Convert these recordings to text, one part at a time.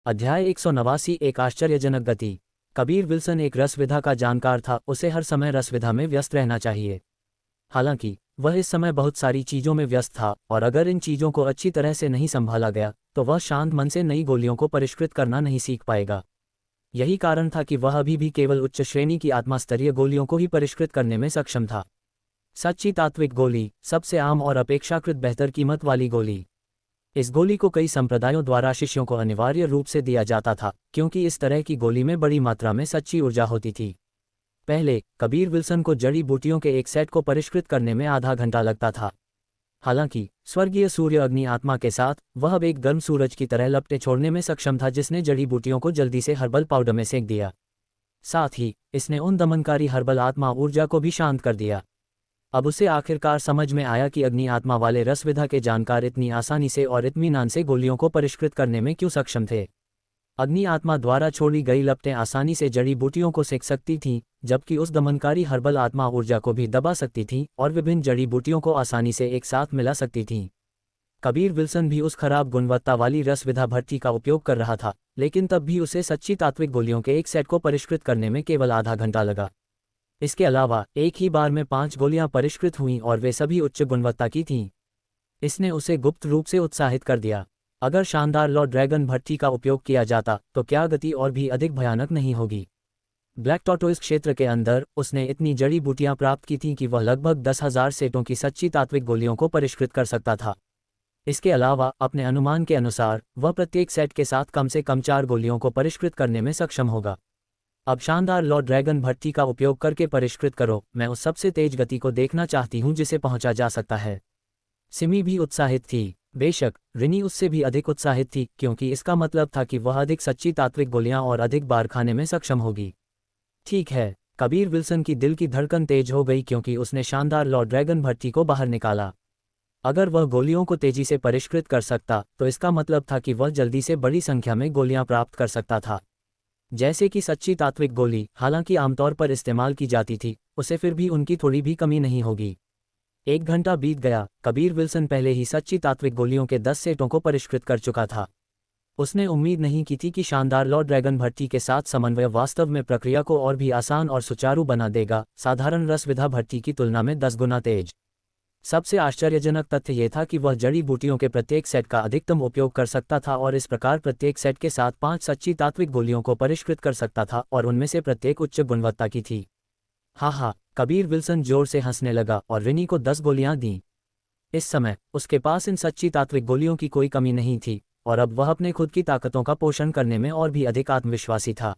अध्याय 189 एक आश्चर्यजनक गति। कबीर विल्सन एक रसविधा का जानकार था, उसे हर समय रसविधा में व्यस्त रहना चाहिए। हालांकि वह इस समय बहुत सारी चीज़ों में व्यस्त था, और अगर इन चीज़ों को अच्छी तरह से नहीं संभाला गया तो वह शांत मन से नई गोलियों को परिष्कृत करना नहीं सीख पाएगा। यही कारण था कि वह अभी भी केवल उच्च श्रेणी की आत्मास्तरीय गोलियों को ही परिष्कृत करने में सक्षम था। सच्ची तात्विक गोली, सबसे आम और अपेक्षाकृत बेहतर कीमत वाली गोली। इस गोली को कई संप्रदायों द्वारा शिष्यों को अनिवार्य रूप से दिया जाता था, क्योंकि इस तरह की गोली में बड़ी मात्रा में सच्ची ऊर्जा होती थी। पहले कबीर विल्सन को जड़ी बूटियों के एक सेट को परिष्कृत करने में आधा घंटा लगता था। हालांकि स्वर्गीय सूर्य अग्नि आत्मा के साथ वह अब एक गर्म सूरज की तरह लपटें छोड़ने में सक्षम था, जिसने जड़ी बूटियों को जल्दी से हर्बल पाउडर में सेंक दिया। साथ ही इसने उन दमनकारी हर्बल आत्मा ऊर्जा को भी शांत कर दिया। अब उसे आखिरकार समझ में आया कि अग्नि आत्मा वाले रसविधा के जानकार इतनी आसानी से और इत्मीनान से गोलियों को परिष्कृत करने में क्यों सक्षम थे। अग्नि आत्मा द्वारा छोड़ी गई लपटें आसानी से जड़ी बूटियों को सेक सकती थीं, जबकि उस दमनकारी हर्बल आत्मा ऊर्जा को भी दबा सकती थीं और विभिन्न जड़ी बूटियों को आसानी से एक साथ मिला सकती थीं। कबीर विल्सन भी उस खराब गुणवत्ता वाली रसविधा भट्टी का उपयोग कर रहा था, लेकिन तब भी उसे सच्ची तात्विक गोलियों के एक सेट को परिष्कृत करने में केवल आधा घंटा लगा। इसके अलावा एक ही बार में 5 गोलियां परिष्कृत हुईं और वे सभी उच्च गुणवत्ता की थीं। इसने उसे गुप्त रूप से उत्साहित कर दिया। अगर शानदार लॉर्ड ड्रैगन भट्टी का उपयोग किया जाता तो क्या गति और भी अधिक भयानक नहीं होगी। ब्लैक टॉर्टोइस क्षेत्र के अंदर उसने इतनी जड़ी बूटियां प्राप्त की थीं कि वह लगभग 10,000 सेटों की सच्ची तात्विक गोलियों को परिष्कृत कर सकता था। इसके अलावा अपने अनुमान के अनुसार वह प्रत्येक सेट के साथ कम से कम 4 गोलियों को परिष्कृत करने में सक्षम होगा। अब शानदार लॉर्ड ड्रैगन भट्टी का उपयोग करके परिष्कृत करो। मैं उस सबसे तेज गति को देखना चाहती हूँ जिसे पहुंचा जा सकता है। सिमी भी उत्साहित थी। बेशक रिनी उससे भी अधिक उत्साहित थी, क्योंकि इसका मतलब था कि वह अधिक सच्ची तात्विक गोलियां और अधिक बार खाने में सक्षम होगी। ठीक है, कबीर विल्सन की दिल की धड़कन तेज हो गई, क्योंकि उसने शानदार लॉर्ड ड्रैगन भट्टी को बाहर निकाला। अगर वह गोलियों को तेजी से परिष्कृत कर सकता तो इसका मतलब था कि वह जल्दी से बड़ी संख्या में गोलियां प्राप्त कर सकता था, जैसे कि सच्ची तात्विक गोली। हालांकि आमतौर पर इस्तेमाल की जाती थी, उसे फिर भी उनकी थोड़ी भी कमी नहीं होगी। 1 घंटा बीत गया। कबीर विल्सन पहले ही सच्ची तात्विक गोलियों के 10 सेटों को परिष्कृत कर चुका था। उसने उम्मीद नहीं की थी कि शानदार लॉर्ड ड्रैगन भट्टी के साथ समन्वय वास्तव में प्रक्रिया को और भी आसान और सुचारू बना देगा, साधारण रसविधा भट्टी की तुलना में 10 गुना तेज। सबसे आश्चर्यजनक तथ्य यह था कि वह जड़ी बूटियों के प्रत्येक सेट का अधिकतम उपयोग कर सकता था और इस प्रकार प्रत्येक सेट के साथ 5 सच्ची तात्विक गोलियों को परिष्कृत कर सकता था, और उनमें से प्रत्येक उच्च गुणवत्ता की थी। हा, कबीर विल्सन जोर से हंसने लगा और रिनी को 10 गोलियां दीं। इस समय उसके पास इन सच्ची तात्विक गोलियों की कोई कमी नहीं थी, और अब वह अपने खुद की ताकतों का पोषण करने में और भी अधिक आत्मविश्वासी था।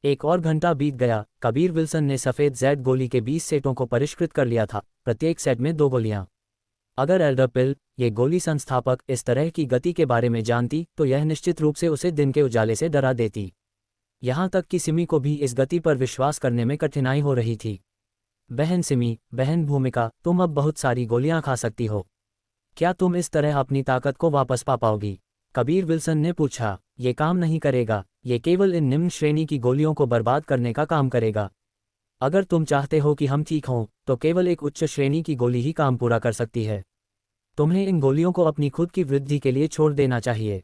1 और घंटा बीत गया। कबीर विल्सन ने सफ़ेद जेड गोली के 20 सेटों को परिष्कृत कर लिया था, प्रत्येक सेट में 2 गोलियां। अगर एल्डर पिल, ये गोली संस्थापक, इस तरह की गति के बारे में जानती तो यह निश्चित रूप से उसे दिन के उजाले से डरा देती। यहाँ तक कि सिमी को भी इस गति पर विश्वास करने में कठिनाई हो रही थी। बहन सिमी, बहन भूमिका, तुम अब बहुत सारी गोलियां खा सकती हो। क्या तुम इस तरह अपनी ताकत को वापस पा पाओगी? कबीर विल्सन ने पूछा। ये काम नहीं करेगा, ये केवल इन निम्न श्रेणी की गोलियों को बर्बाद करने का काम करेगा। अगर तुम चाहते हो कि हम ठीक हों तो केवल एक उच्च श्रेणी की गोली ही काम पूरा कर सकती है। तुम्हें इन गोलियों को अपनी खुद की वृद्धि के लिए छोड़ देना चाहिए,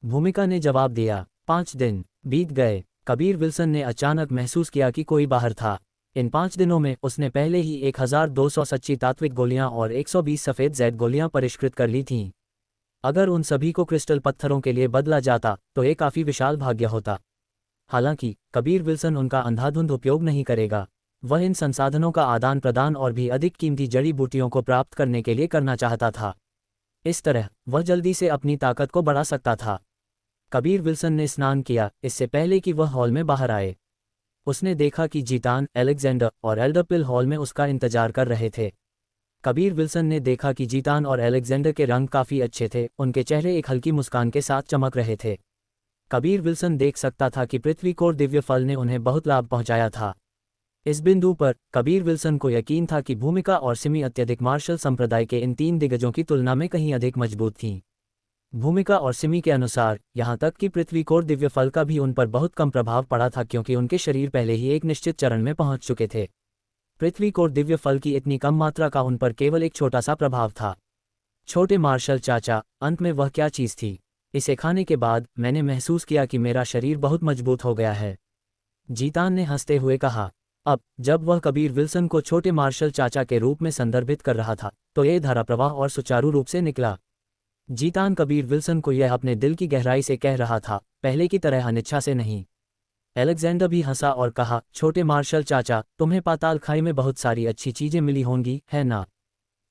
भूमिका ने जवाब दिया। 5 दिन बीत गए। कबीर विल्सन ने अचानक महसूस किया कि कोई बाहर था। इन 5 दिनों में उसने पहले ही 1200 सच्ची तात्विक गोलियां और 120 सफ़ेद जेड गोलियां परिष्कृत कर ली थीं। अगर उन सभी को क्रिस्टल पत्थरों के लिए बदला जाता तो ये काफ़ी विशाल भाग्य होता। हालांकि कबीर विल्सन उनका अंधाधुंध उपयोग नहीं करेगा। वह इन संसाधनों का आदान प्रदान और भी अधिक कीमती जड़ी बूटियों को प्राप्त करने के लिए करना चाहता था। इस तरह वह जल्दी से अपनी ताकत को बढ़ा सकता था। कबीर विल्सन ने स्नान किया इससे पहले कि वह हॉल में बाहर आए। उसने देखा कि जीतान, एलेक्जेंडर और एल्डर पिल हॉल में उसका इंतजार कर रहे थे। कबीर विल्सन ने देखा कि जीतान और एलेक्जेंडर के रंग काफ़ी अच्छे थे, उनके चेहरे एक हल्की मुस्कान के साथ चमक रहे थे। कबीर विल्सन देख सकता था कि पृथ्वी कोर दिव्य फल ने उन्हें बहुत लाभ पहुंचाया था। इस बिंदु पर कबीर विल्सन को यकीन था कि भूमिका और सिमी अत्यधिक मार्शल संप्रदाय के इन 3 दिग्गजों की तुलना में कहीं अधिक मजबूत थीं। भूमिका और सिमी के अनुसार यहाँ तक कि पृथ्वी कोर दिव्य फल का भी उन पर बहुत कम प्रभाव पड़ा था, क्योंकि उनके शरीर पहले ही एक निश्चित चरण में पहुंच चुके थे। पृथ्वी कोर दिव्य फल की इतनी कम मात्रा का उन पर केवल एक छोटा सा प्रभाव था। छोटे मार्शल चाचा, अंत में वह क्या चीज़ थी? इसे खाने के बाद मैंने महसूस किया कि मेरा शरीर बहुत मजबूत हो गया है। जीतान ने हंसते हुए कहा। अब जब वह कबीर विल्सन को छोटे मार्शल चाचा के रूप में संदर्भित कर रहा था तो ये धारा प्रवाह और सुचारू रूप से निकला। जीतान कबीर विल्सन को यह अपने दिल की गहराई से कह रहा था, पहले की तरह अनिच्छा से नहीं। अलेक्जेंडर भी हंसा और कहा, छोटे मार्शल चाचा, तुम्हें पाताल खाई में बहुत सारी अच्छी चीजें मिली होंगी, है ना?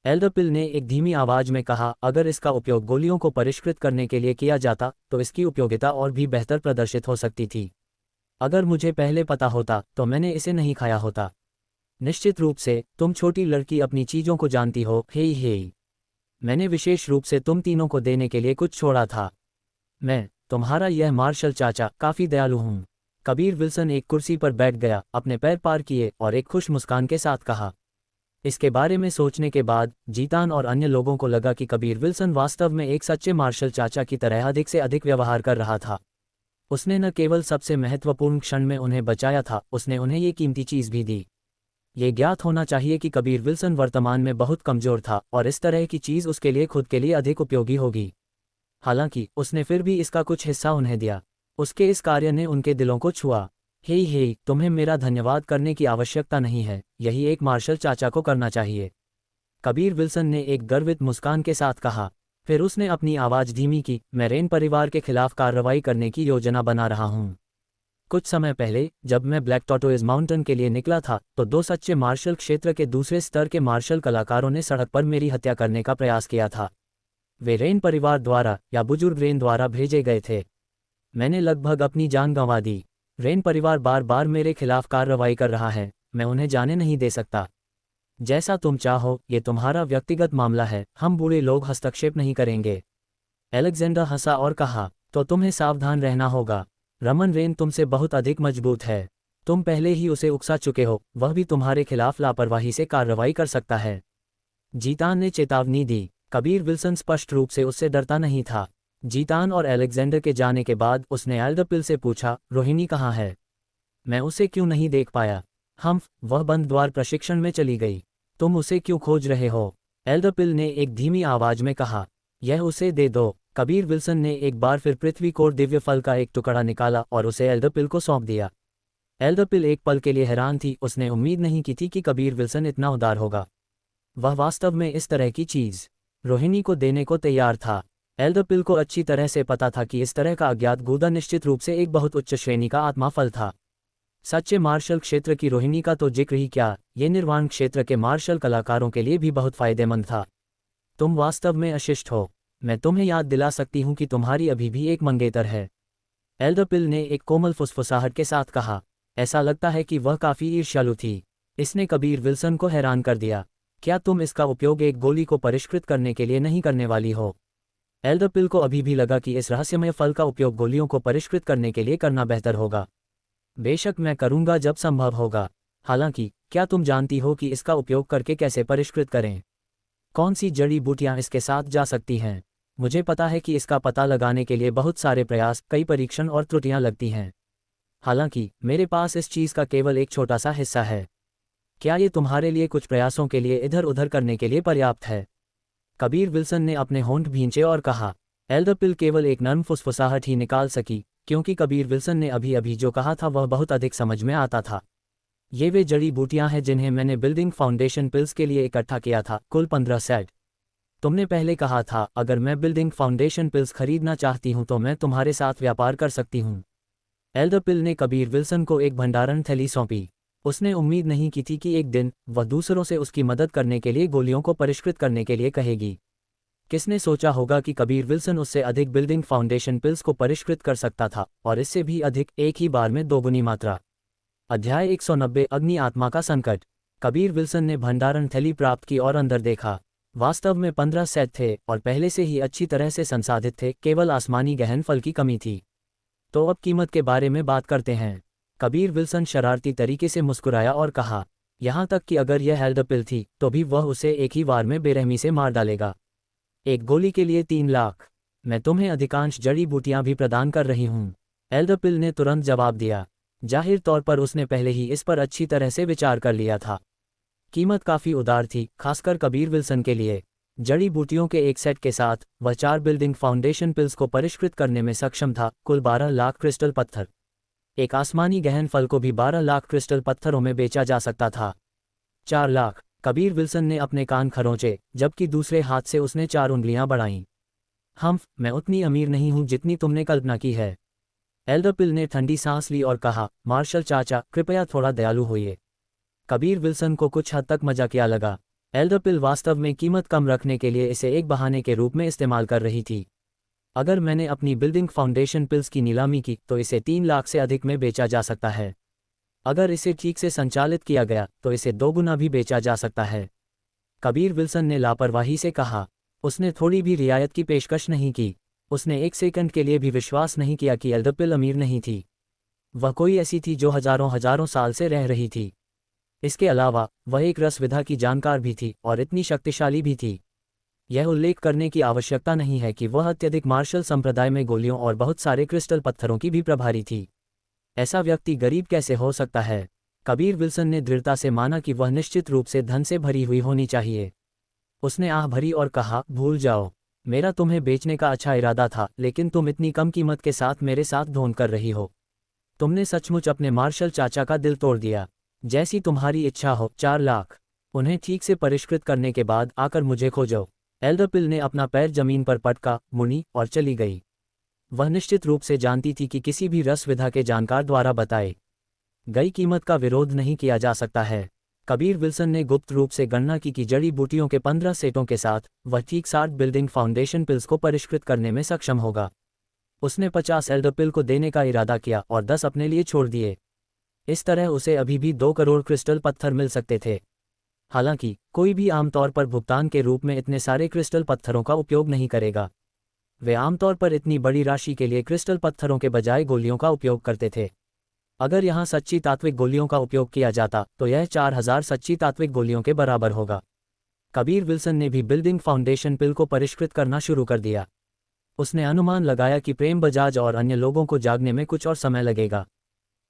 एल्डरपिल ने एक धीमी आवाज में कहा, अगर इसका उपयोग गोलियों को परिष्कृत करने के लिए किया जाता तो इसकी उपयोगिता और भी बेहतर प्रदर्शित हो सकती थी। अगर मुझे पहले पता होता तो मैंने इसे नहीं खाया होता। निश्चित रूप से तुम छोटी लड़की अपनी चीजों को जानती हो। हे मैंने विशेष रूप से तुम तीनों को देने के लिए कुछ छोड़ा था। मैं तुम्हारा यह मार्शल चाचा काफी दयालु हूँ। कबीर विल्सन एक कुर्सी पर बैठ गया, अपने पैर पार किए और एक खुश मुस्कान के साथ कहा। इसके बारे में सोचने के बाद जीतान और अन्य लोगों को लगा कि कबीर विल्सन वास्तव में एक सच्चे मार्शल चाचा की तरह अधिक से अधिक व्यवहार कर रहा था। उसने न केवल सबसे महत्वपूर्ण क्षण में उन्हें बचाया था, उसने उन्हें ये कीमती चीज भी दी। ये ज्ञात होना चाहिए कि कबीर विल्सन वर्तमान में बहुत कमजोर था और इस तरह की चीज उसके लिए खुद के लिए अधिक उपयोगी होगी। हालांकि उसने फिर भी इसका कुछ हिस्सा उन्हें दिया। उसके इस कार्य ने उनके दिलों को छुआ। हे तुम्हें मेरा धन्यवाद करने की आवश्यकता नहीं है, यही एक मार्शल चाचा को करना चाहिए, कबीर विल्सन ने एक गर्वित मुस्कान के साथ कहा। फिर उसने अपनी आवाज धीमी की, मैं रेन परिवार के खिलाफ कार्रवाई करने की योजना बना रहा हूँ। कुछ समय पहले जब मैं ब्लैक टॉर्टोइज माउंटेन के लिए निकला था तो दो सच्चे मार्शल क्षेत्र के दूसरे स्तर के मार्शल कलाकारों ने सड़क पर मेरी हत्या करने का प्रयास किया था। वे रेन परिवार द्वारा या बुजुर्ग रेन द्वारा भेजे गए थे। मैंने लगभग अपनी जान गंवा दी। रेन परिवार बार बार मेरे खिलाफ कार्रवाई कर रहा है, मैं उन्हें जाने नहीं दे सकता। जैसा तुम चाहो, ये तुम्हारा व्यक्तिगत मामला है, हम बूढ़े लोग हस्तक्षेप नहीं करेंगे। अलेक्जेंडर हंसा और कहा, तो तुम्हें सावधान रहना होगा। रमन रेन तुमसे बहुत अधिक मजबूत है। तुम पहले ही उसे उकसा चुके हो, वह भी तुम्हारे खिलाफ लापरवाही से कार्रवाई कर सकता है। जीतान ने चेतावनी दी। कबीर विल्सन स्पष्ट रूप से उससे डरता नहीं था। जीतान और अलेक्जेंडर के जाने के बाद उसने एल्डरपिल से पूछा, रोहिणी कहाँ है? मैं उसे क्यों नहीं देख पाया? वह बंद द्वार प्रशिक्षण में चली गई। तुम उसे क्यों खोज रहे हो? एल्डरपिल ने एक धीमी आवाज में कहा। यह उसे दे दो। कबीर विल्सन ने एक बार फिर पृथ्वी कोर दिव्य फल का एक टुकड़ा निकाला और उसे एल्डरपिल को सौंप दिया। एल्डरपिल एक पल के लिए हैरान थी, उसने उम्मीद नहीं की थी कि कबीर विल्सन इतना उदार होगा। वह वास्तव में इस तरह की चीज रोहिणी को देने को तैयार था। एल्डरपिल को अच्छी तरह से पता था कि इस तरह का अज्ञात गूदा निश्चित रूप से एक बहुत उच्च श्रेणी का आत्मा फल था। सच्चे मार्शल क्षेत्र की रोहिणी का तो जिक्र ही क्या, ये निर्वाण क्षेत्र के मार्शल कलाकारों के लिए भी बहुत फायदेमंद था। तुम वास्तव में अशिष्ट हो। मैं तुम्हें याद दिला सकती हूँ कि तुम्हारी अभी भी एक मंगेतर है। एल्डरपिल ने एक कोमल फुसफुसाहट के साथ कहा। ऐसा लगता है कि वह काफी ईर्ष्यालु थी। इसने कबीर विल्सन को हैरान कर दिया। क्या तुम इसका उपयोग एक गोली को परिष्कृत करने के लिए नहीं करने वाली हो? एल्डरपिल को अभी भी लगा कि इस रहस्यमय फल का उपयोग गोलियों को परिष्कृत करने के लिए करना बेहतर होगा। बेशक मैं करूंगा जब संभव होगा। हालांकि क्या तुम जानती हो कि इसका उपयोग करके कैसे परिष्कृत करें? कौन सी जड़ी बूटियां इसके साथ जा सकती हैं? मुझे पता है कि इसका पता लगाने के लिए बहुत सारे प्रयास, कई परीक्षण और त्रुटियां लगती हैं। हालांकि मेरे पास इस चीज का केवल एक छोटा सा हिस्सा है। क्या ये तुम्हारे लिए कुछ प्रयासों के लिए इधर उधर करने के लिए पर्याप्त है? कबीर विल्सन ने अपने होंठ भींचे और कहा। एल्डरपिल केवल एक नर्म फुसफुसाहट ही निकाल सकी, क्योंकि कबीर विल्सन ने अभी अभी जो कहा था वह बहुत अधिक समझ में आता था। ये वे जड़ी बूटियां हैं जिन्हें मैंने बिल्डिंग फाउंडेशन पिल्स के लिए इकट्ठा किया था, कुल 15 सेट। तुमने पहले कहा था अगर मैं बिल्डिंग फाउंडेशन पिल्स खरीदना चाहती हूं तो मैं तुम्हारे साथ व्यापार कर सकती हूं। एल्डरपिल ने कबीर विल्सन को एक भंडारण थैली सौंपी। उसने उम्मीद नहीं की थी कि एक दिन वह दूसरों से उसकी मदद करने के लिए गोलियों को परिष्कृत करने के लिए कहेगी। किसने सोचा होगा कि कबीर विल्सन उससे अधिक बिल्डिंग फाउंडेशन पिल्स को परिष्कृत कर सकता था, और इससे भी अधिक, एक ही बार में दोगुनी मात्रा। अध्याय 190 अग्नि आत्मा का संकट। कबीर विल्सन ने भंडारण थैली प्राप्त की और अंदर देखा। वास्तव में 15 सेट थे और पहले से ही अच्छी तरह से संसाधित थे, केवल आसमानी गहन फल की कमी थी। तो अब कीमत के बारे में बात करते हैं। कबीर विल्सन शरारती तरीके से मुस्कुराया और कहा, यहाँ तक कि अगर यह एल्डरपिल थी तो भी वह उसे एक ही बार में बेरहमी से मार डालेगा। एक गोली के लिए 3 लाख। मैं तुम्हें अधिकांश जड़ी बूटियां भी प्रदान कर रही हूँ। एल्डरपिल ने तुरंत जवाब दिया। जाहिर तौर पर उसने पहले ही इस पर अच्छी तरह से विचार कर लिया था। कीमत काफी उदार थी, खासकर कबीर विल्सन के लिए। जड़ी बूटियों के एक सेट के साथ वह 4 बिल्डिंग फाउंडेशन पिल्स को परिष्कृत करने में सक्षम था, कुल 12 लाख क्रिस्टल पत्थर। एक आसमानी गहन फल को भी 12 लाख क्रिस्टल पत्थरों में बेचा जा सकता था। 4 लाख। कबीर विल्सन ने अपने कान खरोंचे, जबकि दूसरे हाथ से उसने 4 उंगलियां बढ़ाईं। मैं उतनी अमीर नहीं हूं जितनी तुमने कल्पना की है। एल्डर पिल ने ठंडी सांस ली और कहा, मार्शल चाचा, कृपया थोड़ा दयालु होइए। कबीर विल्सन को कुछ हद तक मजाकिया लगा। एल्डर पिल वास्तव में कीमत कम रखने के लिए इसे एक बहाने के रूप में इस्तेमाल कर रही थी। अगर मैंने अपनी बिल्डिंग फाउंडेशन पिल्स की नीलामी की तो इसे 3 लाख से अधिक में बेचा जा सकता है। अगर इसे ठीक से संचालित किया गया तो इसे 2 गुना भी बेचा जा सकता है। कबीर विल्सन ने लापरवाही से कहा। उसने थोड़ी भी रियायत की पेशकश नहीं की। उसने एक सेकंड के लिए भी विश्वास नहीं किया कि एल्डर पिल अमीर नहीं थी। वह कोई ऐसी थी जो हजारों हजारों साल से रह रही थी। इसके अलावा वह एक रसविधा की जानकार भी थी और इतनी शक्तिशाली भी थी। यह उल्लेख करने की आवश्यकता नहीं है कि वह अत्यधिक मार्शल संप्रदाय में गोलियों और बहुत सारे क्रिस्टल पत्थरों की भी प्रभारी थी। ऐसा व्यक्ति गरीब कैसे हो सकता है? कबीर विल्सन ने दृढ़ता से माना कि वह निश्चित रूप से धन से भरी हुई होनी चाहिए। उसने आह भरी और कहा, भूल जाओ, मेरा तुम्हें बेचने का अच्छा इरादा था, लेकिन तुम इतनी कम कीमत के साथ मेरे साथ ढोंग कर रही हो। तुमने सचमुच अपने मार्शल चाचा का दिल तोड़ दिया। जैसी तुम्हारी इच्छा हो, 4 लाख। उन्हें ठीक से परिष्कृत करने के बाद आकर मुझे खोजो। एल्डर पिल ने अपना पैर जमीन पर पटका, मुड़ी और चली गई। वह निश्चित रूप से जानती थी कि किसी भी रसविधा के जानकार द्वारा बताए गई कीमत का विरोध नहीं किया जा सकता है। कबीर विल्सन ने गुप्त रूप से गणना की कि जड़ी बूटियों के 15 सेटों के साथ वह ठीक 60 बिल्डिंग फाउंडेशन पिल्स को परिष्कृत करने में सक्षम होगा। उसने 50 एल्डर पिल को देने का इरादा किया और 10 अपने लिए छोड़ दिए। इस तरह उसे अभी भी 2 करोड़ क्रिस्टल पत्थर मिल सकते थे। हालांकि कोई भी आमतौर पर भुगतान के रूप में इतने सारे क्रिस्टल पत्थरों का उपयोग नहीं करेगा। वे आमतौर पर इतनी बड़ी राशि के लिए क्रिस्टल पत्थरों के बजाय गोलियों का उपयोग करते थे। अगर यहाँ सच्ची तात्विक गोलियों का उपयोग किया जाता तो यह 4000 सच्ची तात्विक गोलियों के बराबर होगा। कबीर विल्सन ने भी बिल्डिंग फाउंडेशन पिल को परिष्कृत करना शुरू कर दिया। उसने अनुमान लगाया कि प्रेम बजाज और अन्य लोगों को जागने में कुछ और समय लगेगा।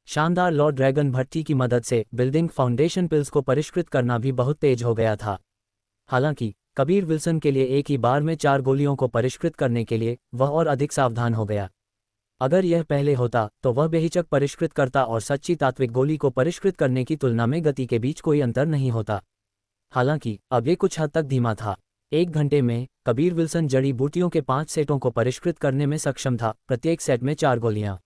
शानदार लॉर्ड ड्रैगन भट्टी की मदद से बिल्डिंग फाउंडेशन पिल्स को परिष्कृत करना भी बहुत तेज हो गया था। हालांकि कबीर विल्सन के लिए एक ही बार में 4 गोलियों को परिष्कृत करने के लिए वह और अधिक सावधान हो गया। अगर यह पहले होता तो वह बेहिचक परिष्कृत करता और सच्ची तात्विक गोली को परिष्कृत करने की तुलना में गति के बीच कोई अंतर नहीं होता। हालांकि अब ये कुछ हद तक धीमा था। 1 घंटे में कबीर विल्सन जड़ी बूटियों के 5 सेटों को परिष्कृत करने में सक्षम था, प्रत्येक सेट में 4 गोलियां।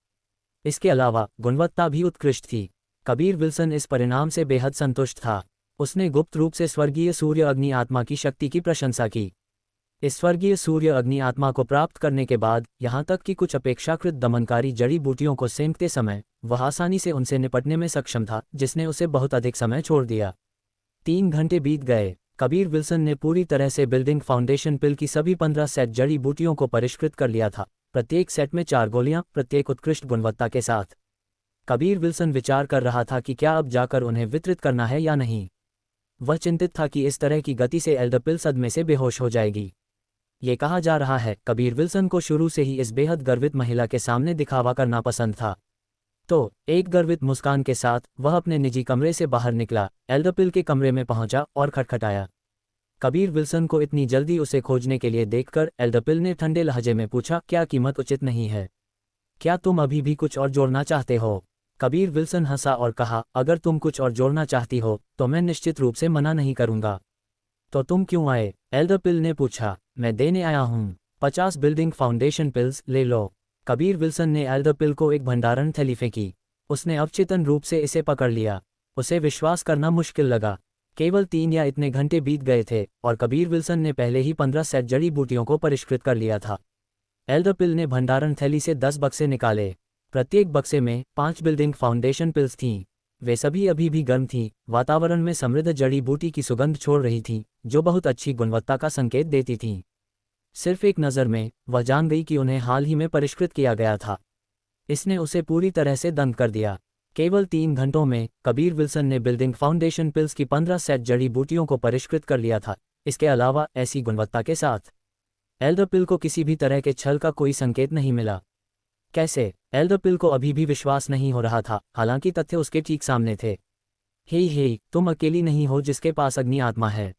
इसके अलावा गुणवत्ता भी उत्कृष्ट थी। कबीर विल्सन इस परिणाम से बेहद संतुष्ट था। उसने गुप्त रूप से स्वर्गीय सूर्य अग्नि आत्मा की शक्ति की प्रशंसा की। इस स्वर्गीय सूर्य अग्नि आत्मा को प्राप्त करने के बाद यहाँ तक कि कुछ अपेक्षाकृत दमनकारी जड़ी बूटियों को सेंकते समय वह आसानी से उनसे निपटने में सक्षम था, जिसने उसे बहुत अधिक समय छोड़ दिया। 3 घंटे बीत गए। कबीर विल्सन ने पूरी तरह से बिल्डिंग फाउंडेशन पिल की सभी 15 सेट जड़ी बूटियों को परिष्कृत कर लिया था, प्रत्येक सेट में 4 गोलियां, प्रत्येक उत्कृष्ट गुणवत्ता के साथ। कबीर विल्सन विचार कर रहा था कि क्या अब जाकर उन्हें वितरित करना है या नहीं। वह चिंतित था कि इस तरह की गति से एल्डर पिल सदमे से बेहोश हो जाएगी। ये कहा जा रहा है कबीर विल्सन को शुरू से ही इस बेहद गर्वित महिला के सामने दिखावा करना पसंद था। तो एक गर्वित मुस्कान के साथ वह अपने निजी कमरे से बाहर निकला, एल्डर पिल के कमरे में पहुंचा और खटखटाया। कबीर विल्सन को इतनी जल्दी उसे खोजने के लिए देखकर एल्डर पिल ने ठंडे लहजे में पूछा, क्या कीमत उचित नहीं है? क्या तुम अभी भी कुछ और जोड़ना चाहते हो? कबीर विल्सन हंसा और कहा, अगर तुम कुछ और जोड़ना चाहती हो तो मैं निश्चित रूप से मना नहीं करूंगा। तो तुम क्यों आए? एल्डर पिल ने पूछा। मैं देने आया हूँ 50 बिल्डिंग फाउंडेशन पिल्स, ले लो। कबीर विल्सन ने एल्डर पिल को एक भंडारण थैली फेंकी। उसने अवचेतन रूप से इसे पकड़ लिया। उसे विश्वास करना मुश्किल लगा। केवल 3 या इतने घंटे बीत गए थे और कबीर विल्सन ने पहले ही 15 सेट जड़ी बूटियों को परिष्कृत कर लिया था। एल्डर पिल ने भंडारण थैली से 10 बक्से निकाले। प्रत्येक बक्से में 5 बिल्डिंग फाउंडेशन पिल्स थीं। वे सभी अभी भी गर्म थीं, वातावरण में समृद्ध जड़ी बूटी की सुगंध छोड़ रही थीं, जो बहुत अच्छी गुणवत्ता का संकेत देती थीं। सिर्फ एक नज़र में वह जान गई कि उन्हें हाल ही में परिष्कृत किया गया था। इसने उसे पूरी तरह से दंग कर दिया। केवल 3 घंटों में कबीर विल्सन ने बिल्डिंग फाउंडेशन पिल्स की 15 सेट जड़ी बूटियों को परिष्कृत कर लिया था, इसके अलावा ऐसी गुणवत्ता के साथ। एल्डर पिल को किसी भी तरह के छल का कोई संकेत नहीं मिला। कैसे? एल्डर पिल को अभी भी विश्वास नहीं हो रहा था, हालांकि तथ्य उसके ठीक सामने थे। हे, तुम अकेली नहीं हो जिसके पास अग्नि आत्मा है।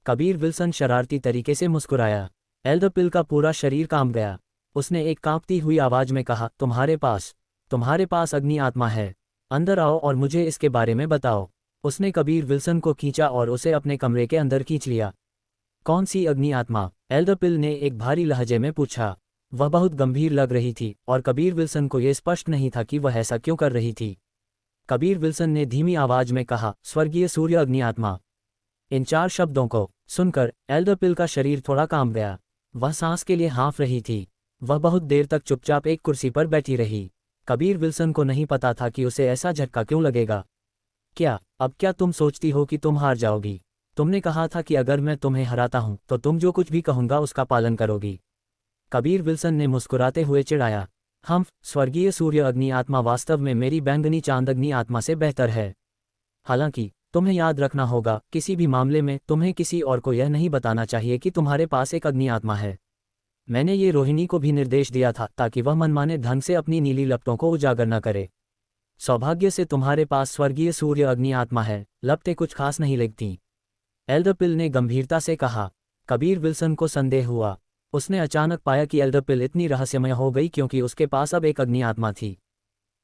कबीर विल्सन शरारती तरीके से मुस्कुराया। एल्डर पिल का पूरा शरीर कांप गया। उसने एक कांपती हुई आवाज में कहा, तुम्हारे पास अग्नि आत्मा है। अंदर आओ और मुझे इसके बारे में बताओ। उसने कबीर विल्सन को खींचा और उसे अपने कमरे के अंदर खींच लिया। कौन सी अग्नि आत्मा? एल्डर पिल ने एक भारी लहजे में पूछा। वह बहुत गंभीर लग रही थी और कबीर विल्सन को यह स्पष्ट नहीं था कि वह ऐसा क्यों कर रही थी। कबीर विल्सन ने धीमी आवाज में कहा, स्वर्गीय सूर्य अग्नि आत्मा। इन 4 शब्दों को सुनकर एल्डर पिल का शरीर थोड़ा कांप गया। वह सांस के लिए हाँफ रही थी। वह बहुत देर तक चुपचाप एक कुर्सी पर बैठी रही। कबीर विल्सन को नहीं पता था कि उसे ऐसा झटका क्यों लगेगा। अब क्या तुम सोचती हो कि तुम हार जाओगी? तुमने कहा था कि अगर मैं तुम्हें हराता हूं तो तुम जो कुछ भी कहूंगा उसका पालन करोगी। कबीर विल्सन ने मुस्कुराते हुए चिढ़ाया। स्वर्गीय सूर्य अग्नि आत्मा वास्तव में मेरी बैंगनी चांद अग्नि आत्मा से बेहतर है। हालांकि तुम्हें याद रखना होगा, किसी भी मामले में तुम्हें किसी और को यह नहीं बताना चाहिए कि तुम्हारे पास एक अग्नि आत्मा है। मैंने ये रोहिणी को भी निर्देश दिया था ताकि वह मनमाने ढंग से अपनी नीली लपटों को उजागर न करे। सौभाग्य से तुम्हारे पास स्वर्गीय सूर्य अग्नि आत्मा है, लपटें कुछ खास नहीं लगती। एल्डर पिल ने गंभीरता से कहा। कबीर विल्सन को संदेह हुआ। उसने अचानक पाया कि एल्डर पिल इतनी रहस्यमय हो गई क्योंकि उसके पास अब एक अग्नि आत्मा थी।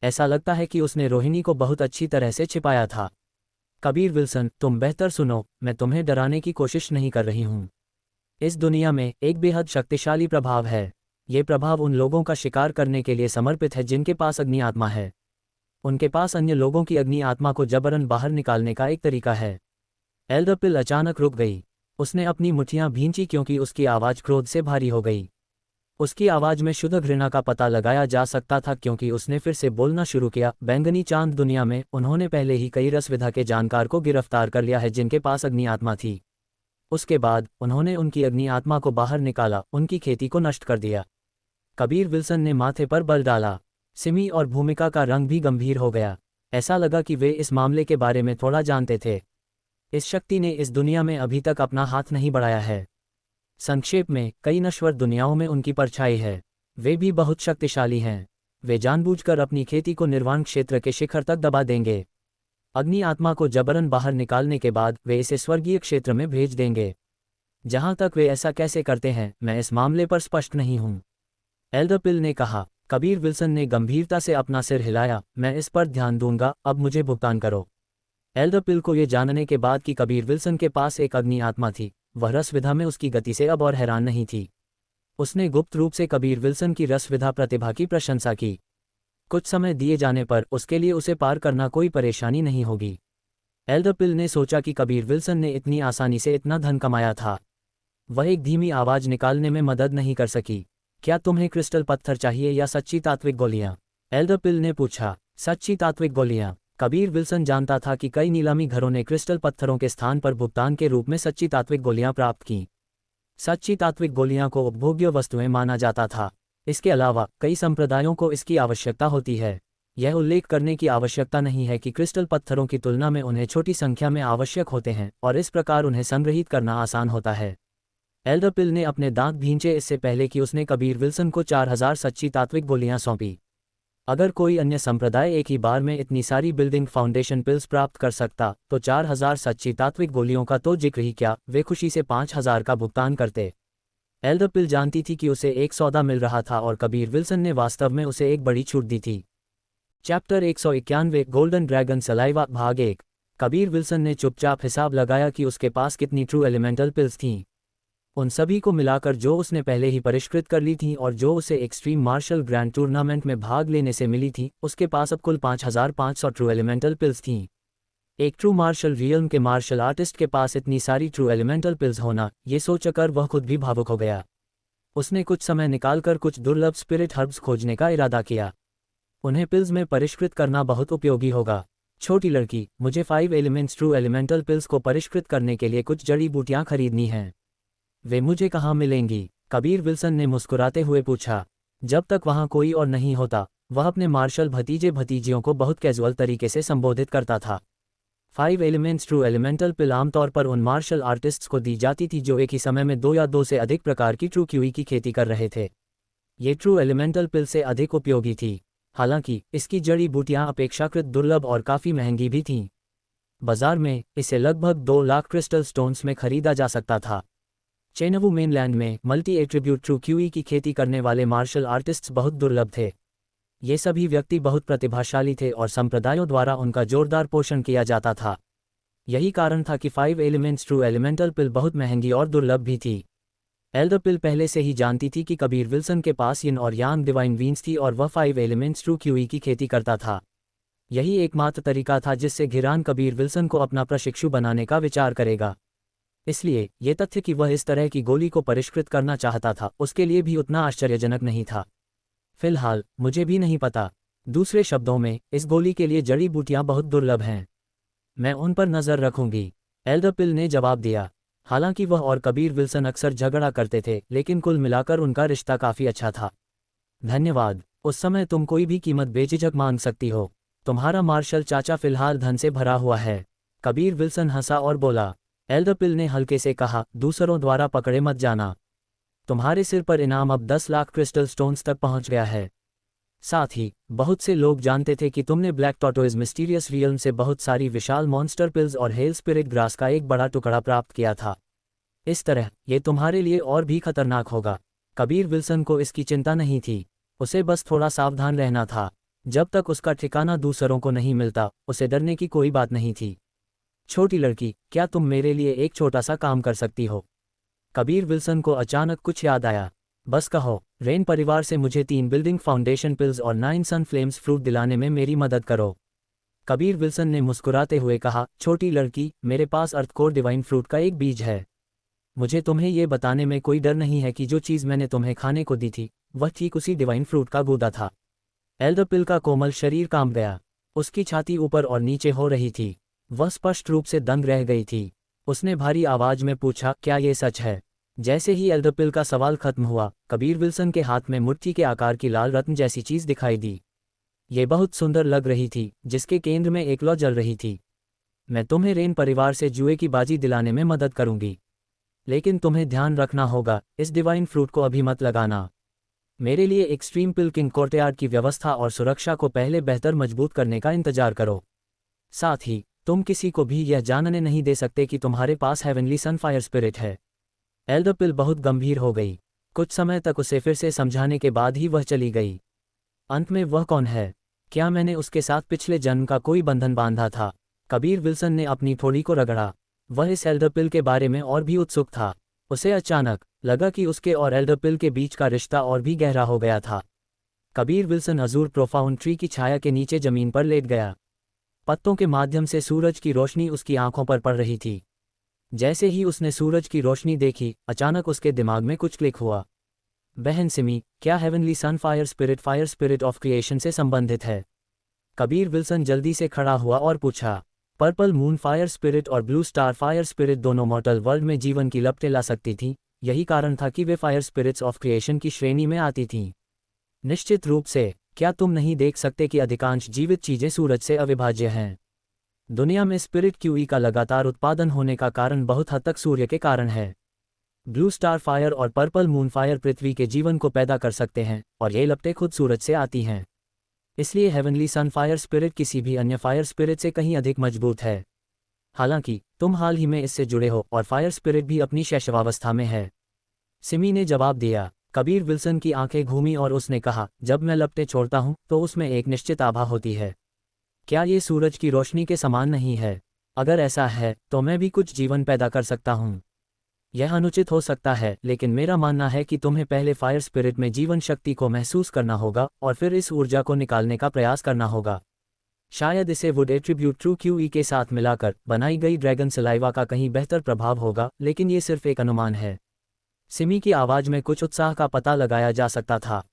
ऐसा लगता है कि उसने रोहिणी को बहुत अच्छी तरह से छिपाया था। कबीर विल्सन, तुम बेहतर सुनो, मैं तुम्हें डराने की कोशिश नहीं कर रही हूँ। इस दुनिया में एक बेहद शक्तिशाली प्रभाव है। ये प्रभाव उन लोगों का शिकार करने के लिए समर्पित है जिनके पास अग्नि आत्मा है। उनके पास अन्य लोगों की अग्नि आत्मा को जबरन बाहर निकालने का एक तरीका है। एल्डर पिल अचानक रुक गई। उसने अपनी मुट्ठियां भींची क्योंकि उसकी आवाज़ क्रोध से भारी हो गई। उसकी आवाज़ में शुद्ध घृणा का पता लगाया जा सकता था क्योंकि उसने फिर से बोलना शुरू किया। बैंगनी चांद दुनिया में उन्होंने पहले ही कई रसविधा के जानकार को गिरफ्तार कर लिया है जिनके पास अग्नि आत्मा थी। उसके बाद उन्होंने उनकी अग्नि आत्मा को बाहर निकाला, उनकी खेती को नष्ट कर दिया। कबीर विल्सन ने माथे पर बल डाला। सिमी और भूमिका का रंग भी गंभीर हो गया। ऐसा लगा कि वे इस मामले के बारे में थोड़ा जानते थे। इस शक्ति ने इस दुनिया में अभी तक अपना हाथ नहीं बढ़ाया है। संक्षेप में, कई नश्वर दुनियाओं में उनकी परछाई है। वे भी बहुत शक्तिशाली हैं। वे जानबूझकर अपनी खेती को निर्वाण क्षेत्र के शिखर तक दबा देंगे। अग्नि आत्मा को जबरन बाहर निकालने के बाद वे इसे स्वर्गीय क्षेत्र में भेज देंगे। जहां तक वे ऐसा कैसे करते हैं, मैं इस मामले पर स्पष्ट नहीं हूं। एल्डर पिल ने कहा। कबीर विल्सन ने गंभीरता से अपना सिर हिलाया। मैं इस पर ध्यान दूंगा, अब मुझे भुगतान करो। एल्डर पिल को यह जानने के बाद कि कबीर विल्सन के पास एक अग्नि आत्मा थी, वह रसविधा में उसकी गति से अब और हैरान नहीं थी। उसने गुप्त रूप से कबीर विल्सन की रसविधा प्रतिभा की प्रशंसा की। कुछ समय दिए जाने पर उसके लिए उसे पार करना कोई परेशानी नहीं होगी। एल्डर पिल ने सोचा कि कबीर विल्सन ने इतनी आसानी से इतना धन कमाया था। वह एक धीमी आवाज निकालने में मदद नहीं कर सकी। क्या तुम्हें क्रिस्टल पत्थर चाहिए या सच्ची तात्विक गोलियां? एल्डर पिल ने पूछा। सच्ची तात्विक गोलियां? कबीर विल्सन जानता था कि कई नीलामी घरों ने क्रिस्टल पत्थरों के स्थान पर भुगतान के रूप में सच्ची तात्विक गोलियां प्राप्त की। सच्ची तात्विक गोलियां को उपभोग्य वस्तुएं माना जाता था। इसके अलावा कई संप्रदायों को इसकी आवश्यकता होती है। यह उल्लेख करने की आवश्यकता नहीं है कि क्रिस्टल पत्थरों की तुलना में उन्हें छोटी संख्या में आवश्यक होते हैं और इस प्रकार उन्हें संग्रहित करना आसान होता है। एल्डर पिल ने अपने दांत भींचे इससे पहले कि उसने कबीर विल्सन को 4000 सच्ची तात्विक गोलियां सौंपी। अगर कोई अन्य संप्रदाय एक ही बार में इतनी सारी बिल्डिंग फाउंडेशन पिल्स प्राप्त कर सकता तो 4000 सच्ची तात्विक गोलियों का तो जिक्र ही क्या, वे खुशी से 5000 का भुगतान करते। एल्डर पिल जानती थी कि उसे एक सौदा मिल रहा था और कबीर विल्सन ने वास्तव में उसे एक बड़ी छूट दी थी। चैप्टर 191 गोल्डन ड्रैगन सलाइवा भाग 1। कबीर विल्सन ने चुपचाप हिसाब लगाया कि उसके पास कितनी ट्रू एलिमेंटल पिल्स थीं। उन सभी को मिलाकर जो उसने पहले ही परिष्कृत कर ली थीं और जो उसे एक्सट्रीम मार्शल ग्रैंड टूर्नामेंट में भाग लेने से मिली थी, उसके पास अब कुल 5500 ट्रू एलिमेंटल पिल्स थीं। एक ट्रू मार्शल रियल्म के मार्शल आर्टिस्ट के पास इतनी सारी ट्रू एलिमेंटल पिल्स होना, ये सोचकर वह खुद भी भावुक हो गया। उसने कुछ समय निकालकर कुछ दुर्लभ स्पिरिट हर्ब्स खोजने का इरादा किया। उन्हें पिल्स में परिष्कृत करना बहुत उपयोगी होगा। छोटी लड़की, मुझे 5 एलिमेंट्स ट्रू एलिमेंटल पिल्स को परिष्कृत करने के लिए कुछ जड़ी बूटियां खरीदनी हैं। वे मुझे कहाँ मिलेंगी? कबीर विल्सन ने मुस्कुराते हुए पूछा। जब तक वहाँ कोई और नहीं होता, वह अपने मार्शल भतीजे भतीजियों को बहुत कैजुअल तरीके से संबोधित करता था। 5 एलिमेंट्स ट्रू एलिमेंटल पिल आमतौर पर उन मार्शल आर्टिस्ट्स को दी जाती थी जो एक ही समय में 2 या 2 से अधिक प्रकार की ट्रू क्यूई की खेती कर रहे थे। ये ट्रू एलिमेंटल पिल से अधिक उपयोगी थी। हालांकि इसकी जड़ी बूटियां अपेक्षाकृत दुर्लभ और काफ़ी महंगी भी थीं। बाजार में इसे लगभग 2 लाख क्रिस्टल स्टोन्स में खरीदा जा सकता था। चेनवू मेनलैंड में मल्टी एट्रीब्यूट ट्रू क्यूई की खेती करने वाले मार्शल आर्टिस्ट्स बहुत दुर्लभ थे। ये सभी व्यक्ति बहुत प्रतिभाशाली थे और संप्रदायों द्वारा उनका जोरदार पोषण किया जाता था। यही कारण था कि 5 एलिमेंट्स ट्रू एलिमेंटल पिल बहुत महंगी और दुर्लभ भी थी। एल्डर पिल पहले से ही जानती थी कि कबीर विल्सन के पास यिन और यांग डिवाइन वीन्स थी और वह 5 एलिमेंट्स ट्रू क्यूई की खेती करता था। यही एकमात्र तरीका था जिससे घिरान कबीर विल्सन को अपना प्रशिक्षु बनाने का विचार करेगा। इसलिए ये तथ्य कि वह इस तरह की गोली को परिष्कृत करना चाहता था उसके लिए भी उतना आश्चर्यजनक नहीं था। फिलहाल मुझे भी नहीं पता। दूसरे शब्दों में, इस गोली के लिए जड़ी बूटियां बहुत दुर्लभ हैं। मैं उन पर नज़र रखूंगी, एल्डर पिल ने जवाब दिया। हालांकि वह और कबीर विल्सन अक्सर झगड़ा करते थे, लेकिन कुल मिलाकर उनका रिश्ता काफ़ी अच्छा था। धन्यवाद। उस समय तुम कोई भी कीमत बेझिझक मांग सकती हो। तुम्हारा मार्शल चाचा फिलहाल धन से भरा हुआ है। कबीर विल्सन हंसा और बोला। एल्डर पिल ने हल्के से कहा, दूसरों द्वारा पकड़े मत जाना। तुम्हारे सिर पर इनाम अब 10 लाख क्रिस्टल स्टोन्स तक पहुंच गया है। साथ ही बहुत से लोग जानते थे कि तुमने ब्लैक टॉर्टोइज मिस्टीरियस रियल्म से बहुत सारी विशाल मॉन्स्टर पिल्स और हेल स्पिरिट ग्रास का एक बड़ा टुकड़ा प्राप्त किया था। इस तरह ये तुम्हारे लिए और भी खतरनाक होगा। कबीर विल्सन को इसकी चिंता नहीं थी। उसे बस थोड़ा सावधान रहना था। जब तक उसका ठिकाना दूसरों को नहीं मिलता, उसे डरने की कोई बात नहीं थी। छोटी लड़की, क्या तुम मेरे लिए एक छोटा सा काम कर सकती हो? कबीर विल्सन को अचानक कुछ याद आया। बस कहो, रेन परिवार से मुझे 3 बिल्डिंग फाउंडेशन पिल्स और 9 सन फ्लेम्स फ्रूट दिलाने में मेरी मदद करो। कबीर विल्सन ने मुस्कुराते हुए कहा, छोटी लड़की, मेरे पास अर्थकोर डिवाइन फ्रूट का एक बीज है। मुझे तुम्हें ये बताने में कोई डर नहीं है कि जो चीज़ मैंने तुम्हें खाने को दी थी वह ठीक उसी डिवाइन फ्रूट का गूदा था। एल्डर पिल का कोमल शरीर कांप गया। उसकी छाती ऊपर और नीचे हो रही थी। वह स्पष्ट रूप से दंग रह गई थी। उसने भारी आवाज में पूछा, क्या ये सच है? जैसे ही एल्डर पिल का सवाल खत्म हुआ, कबीर विल्सन के हाथ में मुट्ठी के आकार की लाल रत्न जैसी चीज दिखाई दी। ये बहुत सुंदर लग रही थी, जिसके केंद्र में एक लौ जल रही थी। मैं तुम्हें रेन परिवार से जुए की बाजी दिलाने में मदद करूंगी, लेकिन तुम्हें ध्यान रखना होगा, इस डिवाइन फ्रूट को अभी मत लगाना। मेरे लिए एक्सट्रीम पिल किंग कोर्टयार्ड की व्यवस्था और सुरक्षा को पहले बेहतर मजबूत करने का इंतजार करो। साथ ही तुम किसी को भी यह जानने नहीं दे सकते कि तुम्हारे पास हेवनली सनफायर स्पिरिट है। एल्डर पिल बहुत गंभीर हो गई। कुछ समय तक उसे फिर से समझाने के बाद ही वह चली गई। अंत में वह कौन है? क्या मैंने उसके साथ पिछले जन्म का कोई बंधन बांधा था? कबीर विल्सन ने अपनी थोड़ी को रगड़ा। वह इस एल्डर पिल के बारे में और भी उत्सुक था। उसे अचानक लगा कि उसके और एल्डर पिल के बीच का रिश्ता और भी गहरा हो गया था। Kabir Wilson Azzur profound tree की छाया के नीचे जमीन पर लेट गया। पत्तों के माध्यम से सूरज की रोशनी उसकी आंखों पर पड़ रही थी। जैसे ही उसने सूरज की रोशनी देखी, अचानक उसके दिमाग में कुछ क्लिक हुआ। बहन सिमी, क्या heavenly sun fire spirit of creation से संबंधित है? कबीर विल्सन जल्दी से खड़ा हुआ और पूछा। पर्पल मून फायर स्पिरिट और ब्लू स्टार फायर स्पिरिट दोनों मॉर्टल वर्ल्ड में जीवन की लपटें ला सकती थीं। यही कारण था कि वे फायर स्पिरिट्स ऑफ क्रिएशन की श्रेणी में आती थीं। निश्चित रूप से, क्या तुम नहीं देख सकते कि अधिकांश जीवित चीजें सूरज से अविभाज्य हैं? दुनिया में स्पिरिट क्यूई का लगातार उत्पादन होने का कारण बहुत हद तक सूर्य के कारण है। ब्लू स्टार फायर और पर्पल मून फायर पृथ्वी के जीवन को पैदा कर सकते हैं, और ये लपटें खुद सूरज से आती हैं। इसलिए हेवनली सन फायर स्पिरिट किसी भी अन्य फायर स्पिरिट से कहीं अधिक मजबूत है। हालांकि तुम हाल ही में इससे जुड़े हो और फायर स्पिरिट भी अपनी शैशवावस्था में है। सिमी ने जवाब दिया। कबीर विल्सन की आंखें घूमी और उसने कहा, जब मैं लपटें छोड़ता हूं तो उसमें एक निश्चित आभा होती है। क्या ये सूरज की रोशनी के समान नहीं है? अगर ऐसा है तो मैं भी कुछ जीवन पैदा कर सकता हूं। यह अनुचित हो सकता है, लेकिन मेरा मानना है कि तुम्हें पहले फायर स्पिरिट में जीवन शक्ति को महसूस करना होगा और फिर इस ऊर्जा को निकालने का प्रयास करना होगा। शायद इसे वुड एट्रीब्यूट ट्रू क्यूई के साथ मिलाकर बनाई गई ड्रैगन सलाइवा का कहीं बेहतर प्रभाव होगा, लेकिन ये सिर्फ एक अनुमान है। सिमी की आवाज में कुछ उत्साह का पता लगाया जा सकता था।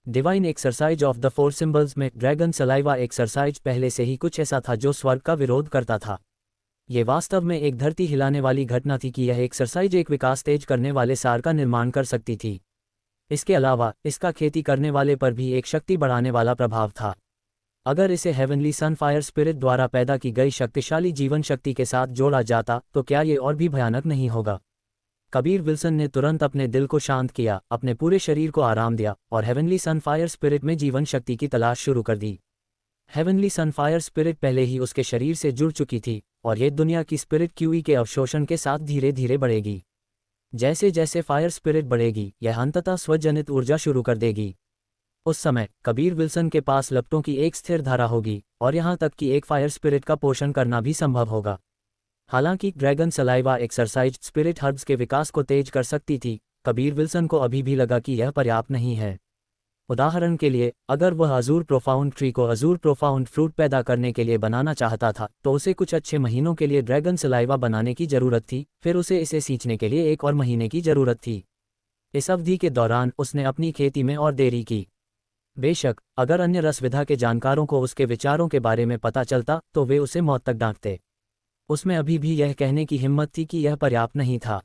Divine exercise of the 4 symbols में ड्रैगन सलाइवा एक्सरसाइज पहले से ही कुछ ऐसा था जो स्वर्ग का विरोध करता था। ये वास्तव में एक धरती हिलाने वाली घटना थी कि यह एक्सरसाइज एक विकास तेज करने वाले सार का निर्माण कर सकती थी। इसके अलावा इसका खेती करने वाले पर भी एक शक्ति बढ़ाने वाला प्रभाव था। अगर इसे हेवनली सन फायर स्पिरिट द्वारा पैदा की गई शक्तिशाली जीवन शक्ति के साथ जोड़ा जाता तो क्या ये और भी भयानक नहीं होगा? कबीर विल्सन ने तुरंत अपने दिल को शांत किया, अपने पूरे शरीर को आराम दिया और हेवनली सन फायर स्पिरिट में जीवन शक्ति की तलाश शुरू कर दी। हेवनली सन फायर स्पिरिट पहले ही उसके शरीर से जुड़ चुकी थी और ये दुनिया की स्पिरिट क्यूई के अवशोषण के साथ धीरे धीरे बढ़ेगी। जैसे जैसे फायर स्पिरिट बढ़ेगी, यह अंततः स्वजनित ऊर्जा शुरू कर देगी। उस समय कबीर विल्सन के पास लपटों की एक स्थिर धारा होगी, और यहाँ तक कि एक फायर स्पिरिट का पोषण करना भी संभव होगा। हालांकि dragon saliva exercise spirit herbs के विकास को तेज कर सकती थी, कबीर विल्सन को अभी भी लगा कि यह पर्याप्त नहीं है। उदाहरण के लिए, अगर वह अजूर प्रोफाउंड ट्री को अजूर प्रोफाउंड फ्रूट पैदा करने के लिए बनाना चाहता था, तो उसे कुछ अच्छे महीनों के लिए ड्रैगन सलाइवा बनाने की जरूरत थी, फिर उसे इसे सींचने के लिए एक और महीने की जरूरत थी। इस अवधि के दौरान उसने अपनी खेती में और देरी की। बेशक, अगर अन्य रसविधा के जानकारों को उसके विचारों के बारे में पता चलता, तो वे उसे मौत तक डांटते। उसमें अभी भी यह कहने की हिम्मत थी कि यह पर्याप्त नहीं था।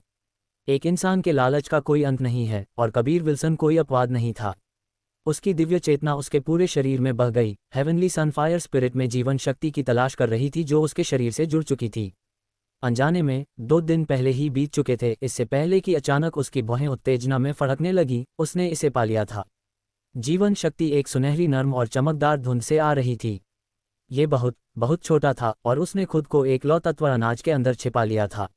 एक इंसान के लालच का कोई अंत नहीं है, और कबीर विल्सन कोई अपवाद नहीं था। उसकी दिव्य चेतना उसके पूरे शरीर में बह गई, हेवनली सनफायर स्पिरिट में जीवन शक्ति की तलाश कर रही थी जो उसके शरीर से जुड़ चुकी थी। अनजाने में 2 दिन पहले ही बीत चुके थे, इससे पहले कि अचानक उसकी भौहें उत्तेजना में फड़कने लगी, उसने इसे पा लिया था। जीवन शक्ति एक सुनहरी नर्म और चमकदार धुंध से आ रही थी। ये बहुत बहुत छोटा था, और उसने खुद को एक लौ तत्व अनाज के अंदर छिपा लिया था।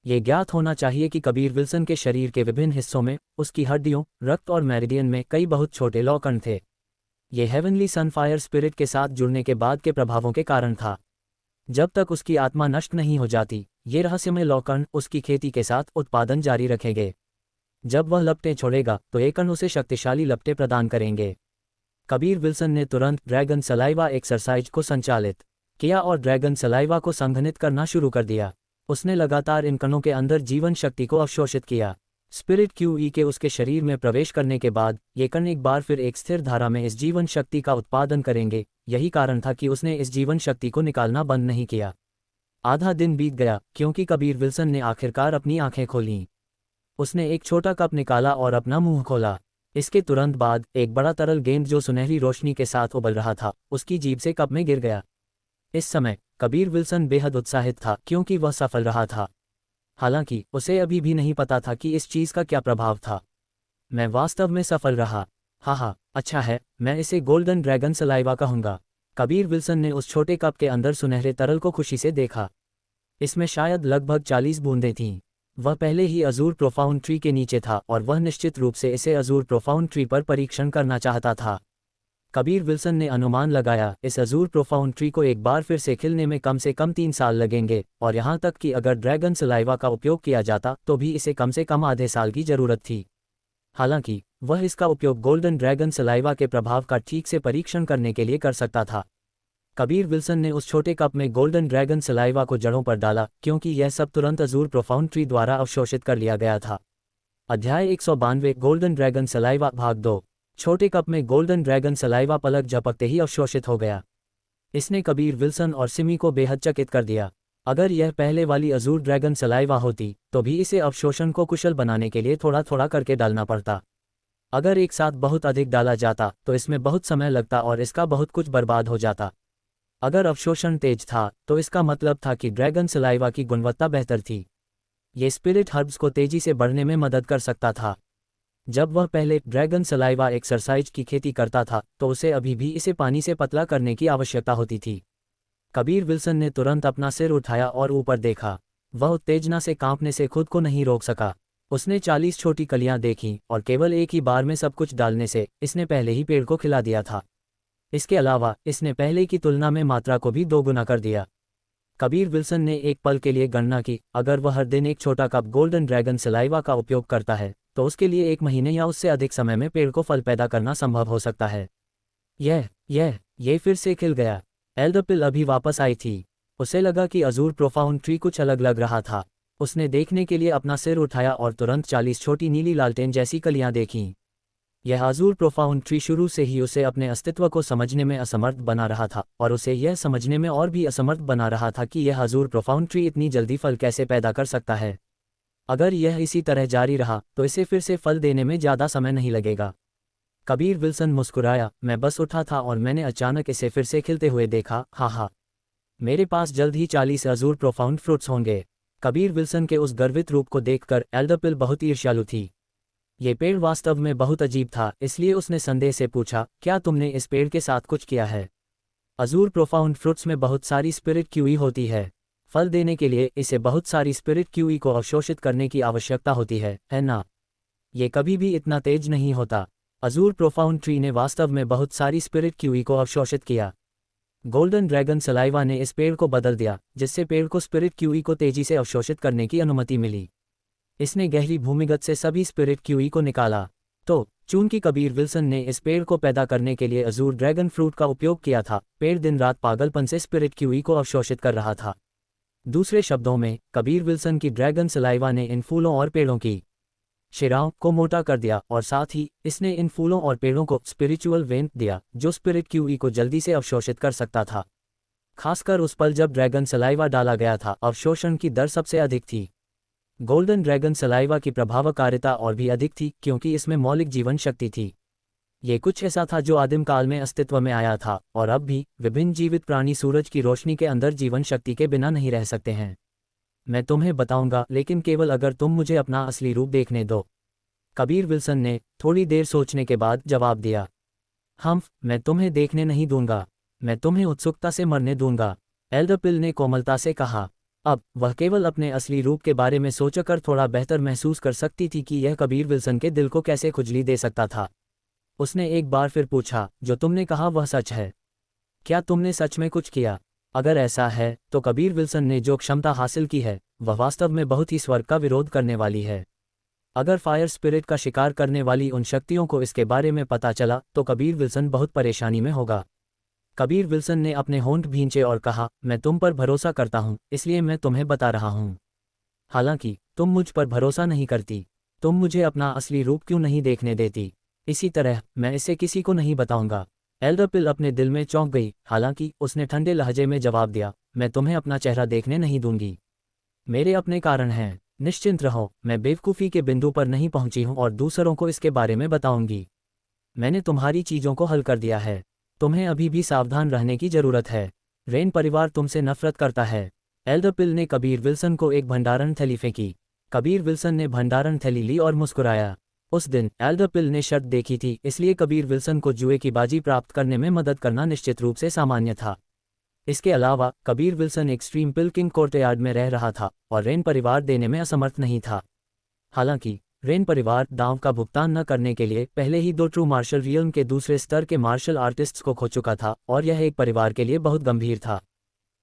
ये ज्ञात होना चाहिए कि कबीर विल्सन के शरीर के विभिन्न हिस्सों में, उसकी हड्डियों, रक्त और मेरिडियन में कई बहुत छोटे लौ कण थे। ये हेवनली सनफायर स्पिरिट के साथ जुड़ने के बाद के प्रभावों के कारण था। जब तक उसकी आत्मा नष्ट नहीं हो जाती, ये रहस्यमय लौ कण उसकी खेती के साथ उत्पादन जारी रखेंगे। जब वह लपटें छोड़ेगा, तो ये कण उसे शक्तिशाली लपटें प्रदान करेंगे। कबीर विल्सन ने तुरंत ड्रैगन सलाइवा एक्सरसाइज को संचालित किया और ड्रैगन सलाइवा को संघनित करना शुरू कर दिया। उसने लगातार इन कणों के अंदर जीवन शक्ति को अवशोषित किया। स्पिरिट क्यूई के उसके शरीर में प्रवेश करने के बाद ये कण एक बार फिर एक स्थिर धारा में इस जीवन शक्ति का उत्पादन करेंगे। यही कारण था कि उसने इस जीवन शक्ति को निकालना बंद नहीं किया। आधा दिन बीत गया, क्योंकि कबीर विल्सन ने आखिरकार अपनी आंखें खोलीं। उसने एक छोटा कप निकाला और अपना मुंह खोला। इसके तुरंत बाद एक बड़ा तरल गेंद जो सुनहरी रोशनी के साथ उबल रहा था, उसकी जीभ से कप में गिर गया। इस समय कबीर विल्सन बेहद उत्साहित था, क्योंकि वह सफल रहा था। हालांकि उसे अभी भी नहीं पता था कि इस चीज का क्या प्रभाव था। मैं वास्तव में सफल रहा। हाँ, अच्छा है, मैं इसे गोल्डन ड्रैगन सलाइवा कहूंगा। कबीर विल्सन ने उस छोटे कप के अंदर सुनहरे तरल को खुशी से देखा। इसमें शायद लगभग 40 बूंदें थीं। वह पहले ही अजूर प्रोफाउंड ट्री के नीचे था, और वह निश्चित रूप से इसे अजूर प्रोफाउंड ट्री पर परीक्षण करना चाहता था। कबीर विल्सन ने अनुमान लगाया, इस अजूर प्रोफाउंड ट्री को एक बार फिर से खिलने में कम से कम 3 साल लगेंगे, और यहाँ तक कि अगर ड्रैगन सलाइवा का उपयोग किया जाता तो भी इसे कम से कम आधे साल की जरूरत थी। हालांकि वह इसका उपयोग गोल्डन ड्रैगन सलाइवा के प्रभाव का ठीक से परीक्षण करने के लिए कर सकता था। कबीर विल्सन ने उस छोटे कप में गोल्डन ड्रैगन सलाइवा को जड़ों पर डाला, क्योंकि यह सब तुरंत अजूर प्रोफाउंड ट्री द्वारा अवशोषित कर लिया गया था। अध्याय 192 गोल्डन ड्रैगन सलाइवा भाग 2। छोटे कप में गोल्डन ड्रैगन सलाइवा पलक झपकते ही अवशोषित हो गया। इसने कबीर विल्सन और सिमी को बेहद चकित कर दिया। अगर यह पहले वाली अजूर ड्रैगन सलाइवा होती, तो भी इसे अवशोषण को कुशल बनाने के लिए थोड़ा थोड़ा करके डालना पड़ता। अगर एक साथ बहुत अधिक डाला जाता, तो इसमें बहुत समय लगता और इसका बहुत कुछ बर्बाद हो जाता। अगर अवशोषण तेज था, तो इसका मतलब था कि ड्रैगन सलाइवा की गुणवत्ता बेहतर थी। ये स्पिरिट हर्ब्स को तेजी से बढ़ने में मदद कर सकता था। जब वह पहले ड्रैगन सलाइवा एक्सरसाइज की खेती करता था, तो उसे अभी भी इसे पानी से पतला करने की आवश्यकता होती थी। कबीर विल्सन ने तुरंत अपना सिर उठाया और ऊपर देखा। वह उत्तेजना से कांपने से खुद को नहीं रोक सका। उसने 40 छोटी कलियां देखीं, और केवल एक ही बार में सब कुछ डालने से इसने पहले ही पेड़ को खिला दिया था। इसके अलावा इसने पहले की तुलना में मात्रा को भी 2 गुना कर दिया। कबीर विल्सन ने एक पल के लिए गणना की, अगर वह हर दिन एक छोटा कप गोल्डन ड्रैगन सलाइवा का उपयोग करता है, तो उसके लिए 1 महीने या उससे अधिक समय में पेड़ को फल पैदा करना संभव हो सकता है। ये फिर से खिल गया। एल्डरपिल अभी वापस आई थी। उसे लगा कि अजूर प्रोफाउंड ट्री कुछ अलग लग रहा था। उसने देखने के लिए अपना सिर उठाया और तुरंत 40 छोटी नीली लालटेन जैसी कलियां देखीं। यह अजूर प्रोफाउंड ट्री शुरू से ही उसे अपने अस्तित्व को समझने में असमर्थ बना रहा था, और उसे यह समझने में और भी असमर्थ बना रहा था कि यह अजूर प्रोफाउंड ट्री इतनी जल्दी फल कैसे पैदा कर सकता है। अगर यह इसी तरह जारी रहा, तो इसे फिर से फल देने में ज़्यादा समय नहीं लगेगा। कबीर विल्सन मुस्कुराया। मैं बस उठा था और मैंने अचानक इसे फिर से खिलते हुए देखा। हाँ, मेरे पास जल्द ही 40 अजूर प्रोफाउंड फ्रूट्स होंगे। कबीर विल्सन के उस गर्वित रूप को देखकर एल्डरपिल बहुत ईर्ष्यालु थी। ये पेड़ वास्तव में बहुत अजीब था, इसलिए उसने संदेह से पूछा, क्या तुमने इस पेड़ के साथ कुछ किया है? अजूर प्रोफाउंड फ्रूट्स में बहुत सारी स्पिरिट क्यूई होती है। फल देने के लिए इसे बहुत सारी स्पिरिट क्यूई को अवशोषित करने की आवश्यकता होती है ना? ये कभी भी इतना तेज नहीं होता। अजूर प्रोफाउंड ट्री ने वास्तव में बहुत सारी स्पिरिट क्यूई को अवशोषित किया। गोल्डन ड्रैगन सलाइवा ने इस पेड़ को बदल दिया, जिससे पेड़ को स्पिरिट क्यूई को तेजी से अवशोषित करने की अनुमति मिली। इसने गहरी भूमिगत से सभी स्पिरिट क्यूई को निकाला। तो चूंकि कबीर विल्सन ने इस पेड़ को पैदा करने के लिए अजूर ड्रैगन फ्रूट का उपयोग किया था, पेड़ दिन रात पागलपन से स्पिरिट क्यूई को अवशोषित कर रहा था। दूसरे शब्दों में, कबीर विल्सन की ड्रैगन सलाइवा ने इन फूलों और पेड़ों की शिराओं को मोटा कर दिया, और साथ ही इसने इन फूलों और पेड़ों को स्पिरिचुअल वेंट दिया जो स्पिरिट क्यूई को जल्दी से अवशोषित कर सकता था। खासकर उस पल जब ड्रैगन सलाइवा डाला गया था, अवशोषण की दर सबसे अधिक थी। गोल्डन ड्रैगन सलाइवा की प्रभावकारिता और भी अधिक थी क्योंकि इसमें मौलिक जीवन शक्ति थी। ये कुछ ऐसा था जो आदिम काल में अस्तित्व में आया था, और अब भी विभिन्न जीवित प्राणी सूरज की रोशनी के अंदर जीवन शक्ति के बिना नहीं रह सकते हैं। मैं तुम्हें बताऊंगा, लेकिन केवल अगर तुम मुझे अपना असली रूप देखने दो, कबीर विल्सन ने थोड़ी देर सोचने के बाद जवाब दिया। मैं तुम्हें देखने नहीं दूंगा, मैं तुम्हें उत्सुकता से मरने दूंगा, एल्डर पिल ने कोमलता से कहा। अब वह केवल अपने असली रूप के बारे में सोचकर थोड़ा बेहतर महसूस कर सकती थी कि यह कबीर विल्सन के दिल को कैसे खुजली दे सकता था। उसने एक बार फिर पूछा, जो तुमने कहा वह सच है? क्या तुमने सच में कुछ किया? अगर ऐसा है तो कबीर विल्सन ने जो क्षमता हासिल की है वह वास्तव में बहुत ही स्वर्ग का विरोध करने वाली है। अगर फायर स्पिरिट का शिकार करने वाली उन शक्तियों को इसके बारे में पता चला तो कबीर विल्सन बहुत परेशानी में होगा। कबीर विल्सन ने अपने होंठ भींचे और कहा, मैं तुम पर भरोसा करता हूं, इसलिए मैं तुम्हें बता रहा हूं। हालांकि तुम मुझ पर भरोसा नहीं करती, तुम मुझे अपना असली रूप क्यों नहीं देखने देती? इसी तरह मैं इसे किसी को नहीं बताऊंगा। एल्डर पिल अपने दिल में चौंक गई, हालांकि उसने ठंडे लहजे में जवाब दिया, मैं तुम्हें अपना चेहरा देखने नहीं दूंगी। मेरे अपने कारण हैं, निश्चिंत रहो, मैं बेवकूफ़ी के बिंदु पर नहीं पहुंची हूं और दूसरों को इसके बारे में बताऊंगी। मैंने तुम्हारी चीज़ों को हल कर दिया है, तुम्हें अभी भी सावधान रहने की ज़रूरत है। रेन परिवार तुमसे नफरत करता है। एल्डर पिल ने कबीर विल्सन को एक भंडारण थैली फेंकी। कबीर विल्सन ने भंडारण थैली ली और मुस्कुराया। उस दिन एल्डर पिल ने शर्त देखी थी, इसलिए कबीर विल्सन को जुए की बाजी प्राप्त करने में मदद करना निश्चित रूप से सामान्य था। इसके अलावा कबीर विल्सन एक्सट्रीम पिल्किंग कोर्टयार्ड में रह रहा था और रेन परिवार देने में असमर्थ नहीं था। हालांकि रेन परिवार दांव का भुगतान न करने के लिए पहले ही 2 ट्रू मार्शल रियल्म के दूसरे स्तर के मार्शल आर्टिस्ट्स को खो चुका था, और यह एक परिवार के लिए बहुत गंभीर था।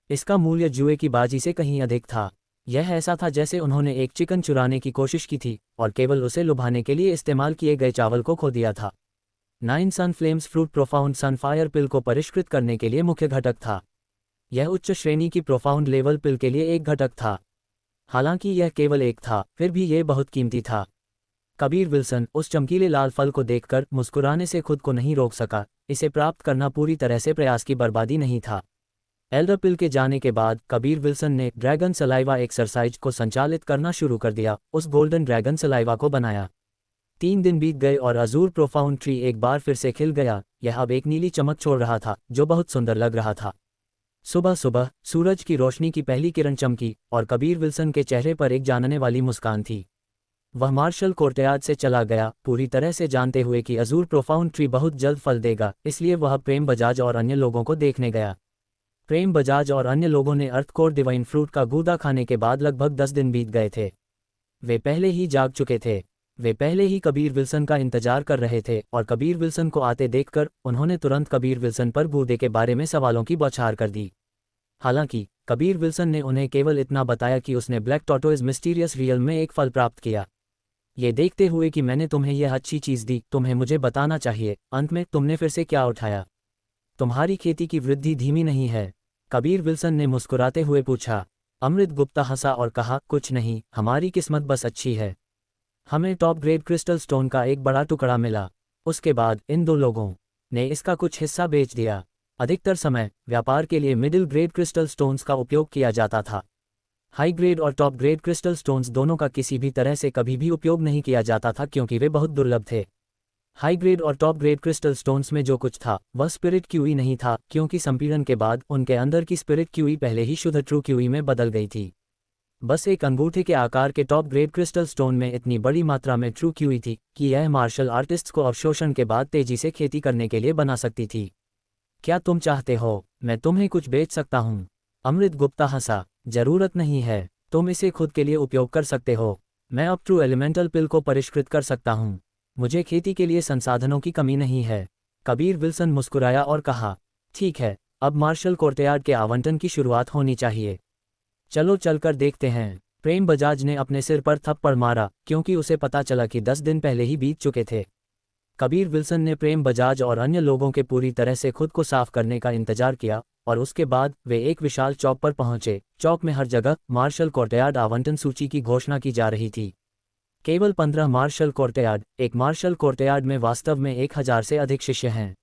इसका मूल्य जुए की बाजी से कहीं अधिक था। यह ऐसा था जैसे उन्होंने एक चिकन चुराने की कोशिश की थी और केवल उसे लुभाने के लिए इस्तेमाल किए गए चावल को खो दिया था। 9 सन फ्लेम्स फ्रूट प्रोफाउंड सनफायर पिल को परिष्कृत करने के लिए मुख्य घटक था। यह उच्च श्रेणी की प्रोफाउंड लेवल पिल के लिए एक घटक था। हालांकि यह केवल एक था, फिर भी यह बहुत कीमती था। कबीर विल्सन उस चमकीले लाल फल को देखकर मुस्कुराने से खुद को नहीं रोक सका। इसे प्राप्त करना पूरी तरह से प्रयास की बर्बादी नहीं था। एल्डर पिल के जाने के बाद कबीर विल्सन ने ड्रैगन सलाइवा एक्सरसाइज को संचालित करना शुरू कर दिया, उस गोल्डन ड्रैगन सलाइवा को बनाया। 3 दिन बीत गए और अजूर प्रोफाउंड ट्री एक बार फिर से खिल गया। यह अब एक नीली चमक छोड़ रहा था जो बहुत सुंदर लग रहा था। सुबह सुबह सूरज की रोशनी की पहली किरण चमकी और कबीर विल्सन के चेहरे पर एक जानने वाली मुस्कान थी। वह मार्शल कोर्टयार्ड से चला गया, पूरी तरह से जानते हुए कि अजूर प्रोफाउंड ट्री बहुत जल्द फल देगा, इसलिए वह प्रेम बजाज और अन्य लोगों को देखने गया। प्रेम बजाज और अन्य लोगों ने अर्थकोर डिवाइन फ्रूट का गूदा खाने के बाद लगभग 10 दिन बीत गए थे। वे पहले ही जाग चुके थे। वे पहले ही कबीर विल्सन का इंतजार कर रहे थे और कबीर विल्सन को आते देखकर उन्होंने तुरंत कबीर विल्सन पर गूदे के बारे में सवालों की बौछार कर दी। हालांकि कबीर विल्सन ने उन्हें केवल इतना बताया कि उसने ब्लैक टॉर्टोइज मिस्टीरियस रियल में एक फल प्राप्त किया। ये देखते हुए कि मैंने तुम्हें यह अच्छी चीज़ दी, तुम्हें मुझे बताना चाहिए, अंत में तुमने फिर से क्या उठाया? तुम्हारी खेती की वृद्धि धीमी नहीं है? कबीर विल्सन ने मुस्कुराते हुए पूछा। अमृत गुप्ता हंसा और कहा, कुछ नहीं, हमारी किस्मत बस अच्छी है। हमें टॉप ग्रेड क्रिस्टल स्टोन का एक बड़ा टुकड़ा मिला। उसके बाद इन 2 लोगों ने इसका कुछ हिस्सा बेच दिया। अधिकतर समय व्यापार के लिए मिडिल ग्रेड क्रिस्टल स्टोन्स का उपयोग किया जाता था। हाई ग्रेड और टॉप ग्रेड क्रिस्टल स्टोन्स दोनों का किसी भी तरह से कभी भी उपयोग नहीं किया जाता था क्योंकि वे बहुत दुर्लभ थे। हाई ग्रेड और टॉप ग्रेड क्रिस्टल स्टोन्स में जो कुछ था वह स्पिरिट क्यूई नहीं था, क्योंकि संपीड़न के बाद उनके अंदर की स्पिरिट क्यूई पहले ही शुद्ध ट्रू क्यूई में बदल गई थी। बस एक अंगूठे के आकार के टॉप ग्रेड क्रिस्टल स्टोन में इतनी बड़ी मात्रा में ट्रू क्यूई थी कि यह मार्शल आर्टिस्ट्स को अवशोषण के बाद तेजी से खेती करने के लिए बना सकती थी। क्या तुम चाहते हो मैं तुम्हें कुछ बेच सकता हूँ? अमृत गुप्ता हंसा, जरूरत नहीं है, तुम इसे खुद के लिए उपयोग कर सकते हो। मैं अब ट्रू एलिमेंटल पिल को परिष्कृत कर सकता हूँ। मुझे खेती के लिए संसाधनों की कमी नहीं है। कबीर विल्सन मुस्कुराया और कहा, ठीक है, अब मार्शल कोर्टयार्ड के आवंटन की शुरुआत होनी चाहिए। चलो चलकर देखते हैं। प्रेम बजाज ने अपने सिर पर थप्पड़ मारा, क्योंकि उसे पता चला कि 10 दिन पहले ही बीत चुके थे। कबीर विल्सन ने प्रेम बजाज और अन्य लोगों के पूरी तरह से खुद को साफ करने का इंतजार किया, और उसके बाद वे एक विशाल चौक पर पहुंचे। चौक में हर जगह मार्शल कोर्टयार्ड आवंटन सूची की घोषणा की जा रही थी। केवल 15 मार्शल कोर्टयार्ड। एक मार्शल कोर्टयार्ड में वास्तव में 1000 से अधिक शिष्य हैं।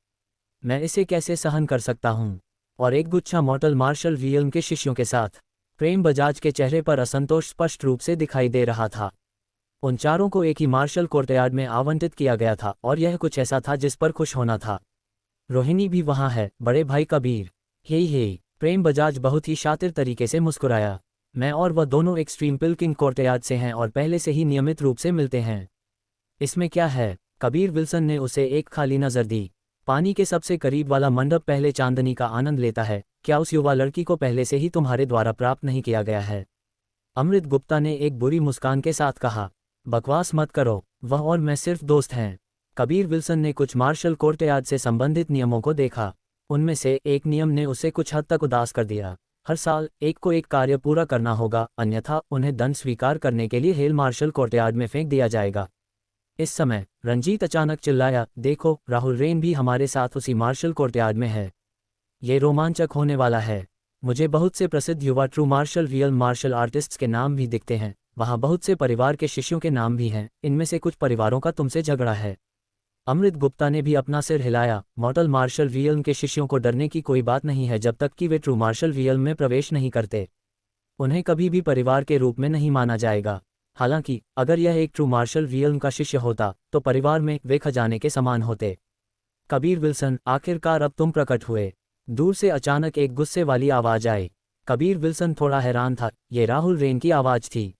मैं इसे कैसे सहन कर सकता हूँ? और एक गुच्छा मॉर्टल मार्शल रियल्म के शिष्यों के साथ। प्रेम बजाज के चेहरे पर असंतोष स्पष्ट रूप से दिखाई दे रहा था। उन चारों को एक ही मार्शल कोर्टयार्ड में आवंटित किया गया था, और यह कुछ ऐसा था जिस पर खुश होना था। रोहिणी भी वहाँ है, बड़े भाई कबीर। हे, प्रेम बजाज बहुत ही शातिर तरीके से मुस्कुराया। मैं और वह दोनों एक्सट्रीम पिल्किंग कोर्टयार्ड से हैं और पहले से ही नियमित रूप से मिलते हैं। इसमें क्या है? कबीर विल्सन ने उसे एक खाली नज़र दी। पानी के सबसे करीब वाला मंडप पहले चांदनी का आनंद लेता है। क्या उस युवा लड़की को पहले से ही तुम्हारे द्वारा प्राप्त नहीं किया गया है? अमृत गुप्ता ने एक बुरी मुस्कान के साथ कहा, बकवास मत करो, वह और मैं सिर्फ दोस्त हैं। कबीर विल्सन ने कुछ मार्शल कोर्टयार्ड से संबंधित नियमों को देखा। उनमें से एक नियम ने उसे कुछ हद तक उदास कर दिया। हर साल एक को एक कार्य पूरा करना होगा, अन्यथा उन्हें दंड स्वीकार करने के लिए हेल मार्शल कोर्टयार्ड में फेंक दिया जाएगा। इस समय रंजीत अचानक चिल्लाया, देखो, राहुल रेन भी हमारे साथ उसी मार्शल कोर्टयार्ड में है। ये रोमांचक होने वाला है। मुझे बहुत से प्रसिद्ध युवा true martial real martial artists के नाम भी दिखते हैं। वहाँ बहुत से परिवार के शिष्यों के नाम भी हैं। इनमें से कुछ परिवारों का तुमसे झगड़ा है। अमृत गुप्ता ने भी अपना सिर हिलाया। मॉर्टल मार्शल रियल के शिष्यों को डरने की कोई बात नहीं है जब तक कि वे ट्रू मार्शल रियल में प्रवेश नहीं करते। उन्हें कभी भी परिवार के रूप में नहीं माना जाएगा। हालांकि अगर यह एक ट्रू मार्शल रियल का शिष्य होता तो परिवार में वे खजाने के समान होते। कबीर विल्सन, आखिरकार अब तुम प्रकट हुए। दूर से अचानक एक गुस्से वाली आवाज आई। कबीर विल्सन थोड़ा हैरान था। ये राहुल रेन की आवाज थी।